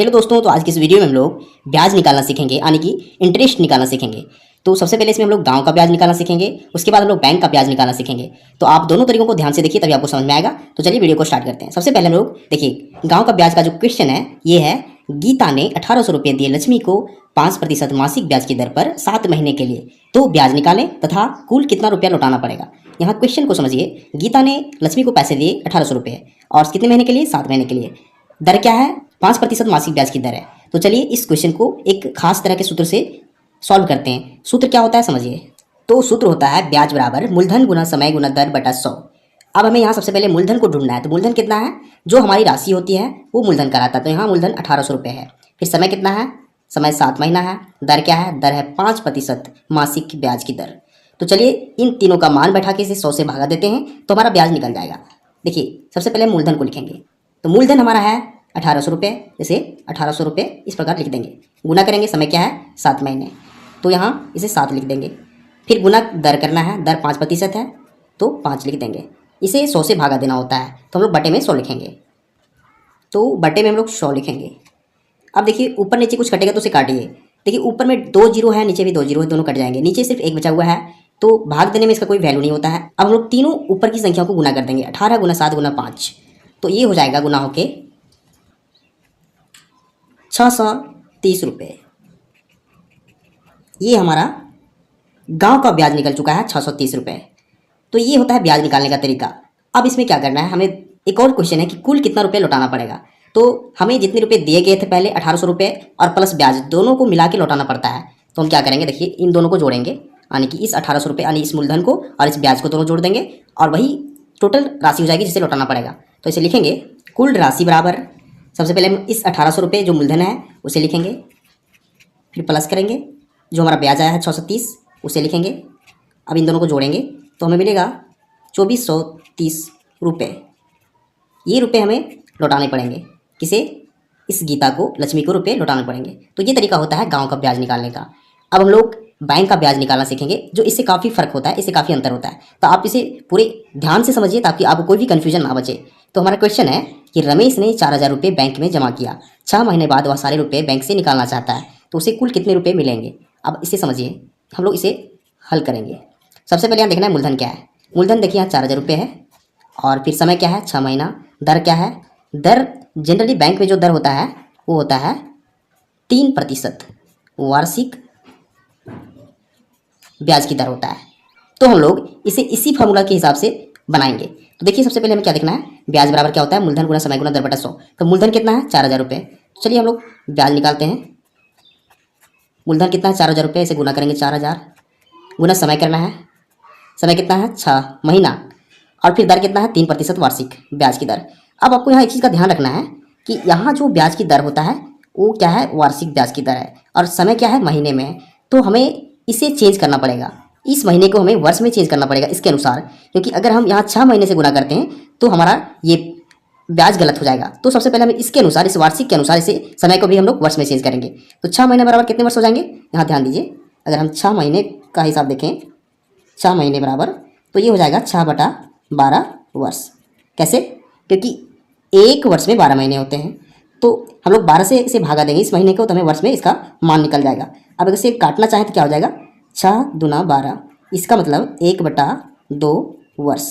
Hello दोस्तों, तो आज की इस वीडियो में हम लोग ब्याज निकालना सीखेंगे, यानी कि इंटरेस्ट निकालना सीखेंगे। तो सबसे पहले इसमें हम लोग गांव का ब्याज निकालना सीखेंगे, उसके बाद हम लोग बैंक का ब्याज निकालना सीखेंगे। तो आप दोनों तरीकों को ध्यान से देखिए, तभी आपको समझ में आएगा। तो चलिए वीडियो को स्टार्ट करते हैं। सबसे पहले हम लोग देखिए, गाँव का ब्याज का जो क्वेश्चन है ये है, गीता ने 1800 रुपये दिए लक्ष्मी को 5% मासिक ब्याज की दर पर 7 महीने के लिए, तो ब्याज निकालें तथा कुल कितना रुपया लौटाना पड़ेगा। यहाँ क्वेश्चन को समझिए, गीता ने लक्ष्मी को पैसे दिए 1800 रुपये और कितने महीने के लिए, 7 महीने के लिए। दर क्या है, 5% मासिक ब्याज की दर है। तो चलिए इस क्वेश्चन को एक खास तरह के सूत्र से सॉल्व करते हैं। सूत्र क्या होता है समझिए। तो सूत्र होता है ब्याज बराबर मूलधन गुना समय गुना दर बटा 100। अब हमें यहाँ सबसे पहले मूलधन को ढूंढना है। तो मूलधन कितना है, जो हमारी राशि होती है वो मूलधन कहलाता है। तो यहाँ मूलधन 1800 रुपये है। फिर समय कितना है, समय 7 महीना है। दर क्या है, दर है 5% मासिक ब्याज की दर। तो चलिए इन तीनों का मान बैठा के इसे 100 से भागा देते हैं तो हमारा ब्याज निकल जाएगा। देखिए सबसे पहले मूलधन को लिखेंगे। तो मूलधन हमारा है 1800 रुपये, जैसे 1800 रुपये इस प्रकार लिख देंगे। गुना करेंगे, समय क्या है 7 महीने, तो यहाँ इसे 7 लिख देंगे। फिर गुना दर करना है, दर 5% है तो 5 लिख देंगे। इसे 100 से भागा देना होता है तो हम लोग बटे में 100 लिखेंगे। तो बटे में हम लोग 100 लिखेंगे। अब देखिए ऊपर नीचे कुछ कटेगा तो उसे काटिए। देखिए ऊपर में 2 जीरो है, नीचे भी 2 जीरो है, दोनों कट जाएंगे। नीचे सिर्फ एक बचा हुआ है तो भाग देने में इसका कोई वैल्यू नहीं होता है। अब हम लोग तीनों ऊपर की संख्याओं को गुना कर देंगे। 18 गुना 7 गुना 5, तो ये हो जाएगा गुना होके 630 रुपये। ये हमारा गांव का ब्याज निकल चुका है 630 रुपये। तो ये होता है ब्याज निकालने का तरीका। अब इसमें क्या करना है, हमें एक और क्वेश्चन है कि कुल कितना रुपये लौटाना पड़ेगा। तो हमें जितने रुपये दिए गए थे पहले 1800 रुपये और प्लस ब्याज दोनों को मिला के लौटाना पड़ता है। तो हम क्या करेंगे, देखिए इन दोनों को जोड़ेंगे, यानी कि इस 1800 रुपये यानी इस मूलधन को और इस ब्याज को दोनों जोड़ देंगे और वही टोटल राशि हो जाएगी जिसे लौटाना पड़ेगा। तो इसे लिखेंगे कुल राशि बराबर, सबसे पहले हम इस 1800 रुपये जो मूलधन है उसे लिखेंगे, फिर प्लस करेंगे जो हमारा ब्याज आया है 630 उसे लिखेंगे। अब इन दोनों को जोड़ेंगे तो हमें मिलेगा 2430 रुपये। ये रुपये हमें लौटाने पड़ेंगे, किसे, इस गीता को, लक्ष्मी को रुपये लौटाने पड़ेंगे। तो ये तरीका होता है गांव का ब्याज निकालने का। अब हम लोग बैंक का ब्याज निकालना सीखेंगे, जो इससे काफ़ी फ़र्क होता है, इससे काफ़ी अंतर होता है। तो आप इसे पूरे ध्यान से समझिए ताकि आपको कोई भी कन्फ्यूजन ना बचे। तो हमारा क्वेश्चन है कि रमेश ने 4000 रुपये बैंक में जमा किया, 6 महीने बाद वह सारे रुपये बैंक से निकालना चाहता है, तो उसे कुल कितने रुपये मिलेंगे। अब इसे समझिए, हम लोग इसे हल करेंगे। सबसे पहले यहाँ देखना है मूलधन क्या है। मूलधन देखिए यहाँ 4000 रुपये है और फिर समय क्या है 6 महीना। दर क्या है, दर जनरली बैंक में जो दर होता है वो होता है 3% वार्षिक ब्याज की दर होता है। तो हम लोग इसे इसी फार्मूला के हिसाब से बनाएंगे। तो देखिए सबसे पहले हमें क्या देखना है, ब्याज बराबर क्या होता है, मूलधन गुना समय गुना दर बटा 100। तो मूलधन कितना है 4000 रुपये। चलिए हम लोग ब्याज निकालते हैं। मूलधन कितना है 4000 रुपये, इसे गुना करेंगे 4000, गुना समय करना है, समय कितना है 6 महीना, और फिर दर कितना है 3% वार्षिक ब्याज की दर। अब आपको यहाँ एक चीज़ का ध्यान रखना है कि यहाँ जो ब्याज की दर होता है वो क्या है, वार्षिक ब्याज की दर है, और समय क्या है, महीने में है। तो हमें इसे चेंज करना पड़ेगा, इस महीने को हमें वर्ष में चेंज करना पड़ेगा इसके अनुसार, क्योंकि अगर हम यहाँ 6 महीने से गुना करते हैं तो हमारा ये ब्याज गलत हो जाएगा। तो सबसे पहले हमें इसके अनुसार, इस वार्षिक के अनुसार इसे समय को भी हम लोग वर्ष में चेंज करेंगे। तो 6 महीने बराबर कितने वर्ष हो जाएंगे, यहाँ ध्यान दीजिए। अगर हम 6 महीने का हिसाब देखें, 6 महीने बराबर, तो ये हो जाएगा 6/12 वर्ष। कैसे, क्योंकि एक वर्ष में 12 महीने होते हैं, तो हम लोग 12 से इसे भागा देंगे इस महीने को, तो हमें वर्ष में इसका मान निकल जाएगा। अब अगर इसे काटना चाहें तो क्या हो जाएगा, 6 दूना 12, इसका मतलब 1/2 वर्ष,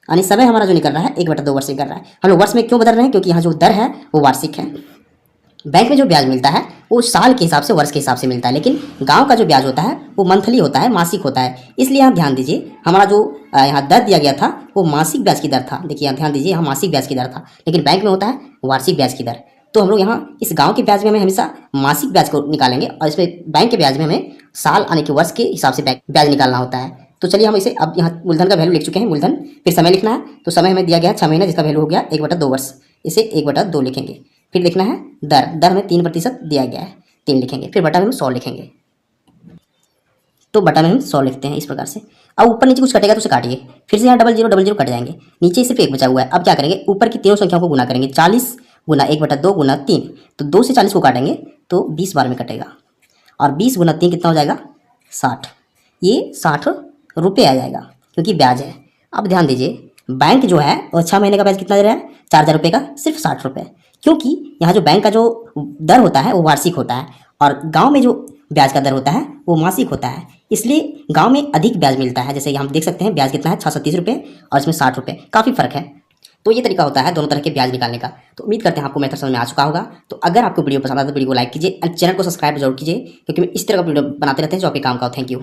यानी समय हमारा जो निकल रहा है 1/2 वर्ष निकल रहा है। हम लोग वर्ष में क्यों बदल रहे हैं, क्योंकि यहाँ जो दर है वो वार्षिक है। बैंक में जो ब्याज मिलता है वो साल के हिसाब से, वर्ष के हिसाब से मिलता है, लेकिन गांव का जो ब्याज होता है वो मंथली होता है, मासिक होता है। इसलिए यहाँ ध्यान दीजिए, हमारा जो यहाँ दर दिया गया था वो मासिक ब्याज की दर था। देखिए यहाँ ध्यान दीजिए, यहाँ मासिक ब्याज की दर था, लेकिन बैंक में होता है वार्षिक ब्याज की दर। तो हम लोग यहाँ इस गांव के ब्याज में हमें हमेशा मासिक ब्याज को निकालेंगे और इसमें बैंक के ब्याज में हमें साल यानी कि वर्ष के हिसाब से ब्याज निकालना होता है। तो चलिए हम इसे, अब यहाँ मूलधन का वैल्यू लिख चुके हैं, मूलधन, फिर समय लिखना है। तो समय हमें दिया गया है 6 महीना, जिसका वैल्यू हो गया 1/2 वर्ष, इसे 1/2 लिखेंगे। फिर लिखना है दर, दर हमें 3% दिया गया है, 3 लिखेंगे। फिर बटा में हम 100 लिखेंगे। तो बटा में हम 100 लिखते हैं इस प्रकार से। अब ऊपर नीचे कुछ कटेगा तो उसे काटिए, फिर से यहाँ डबल जीरो कट जाएंगे, नीचे सिर्फ एक बचा हुआ है। अब क्या करेंगे, ऊपर की तीनों संख्याओं को गुना करेंगे, 40 गुना 1/2 गुना 3, तो 2 से 40 को काटेंगे तो 20 बार में कटेगा, और 20 गुना 3 कितना हो जाएगा 60। ये 60 रुपये आ जाएगा क्योंकि ब्याज है। अब ध्यान दीजिए, बैंक जो है वो 6 महीने का ब्याज कितना दे रहा है, 4000 रुपये का, सिर्फ 60 रुपये। क्योंकि यहाँ जो बैंक का जो दर होता है वो वार्षिक होता है और गांव में जो ब्याज का दर होता है वो मासिक होता है। इसलिए गांव में अधिक ब्याज मिलता है। जैसे हम देख सकते हैं ब्याज कितना है, 630 रुपये और इसमें 60 रुपये, काफ़ी फर्क है। तो ये तरीका होता है दोनों तरह के ब्याज निकालने का। तो उम्मीद करते हैं आपको मेथड समझ में आ चुका होगा। तो अगर आपको वीडियो पसंद आता है तो वीडियो को लाइक कीजिए और चैनल को सब्सक्राइब जरूर कीजिए, क्योंकि मैं इस तरह का वीडियो बनाते रहते हैं जो आपके काम का हो। Thank you.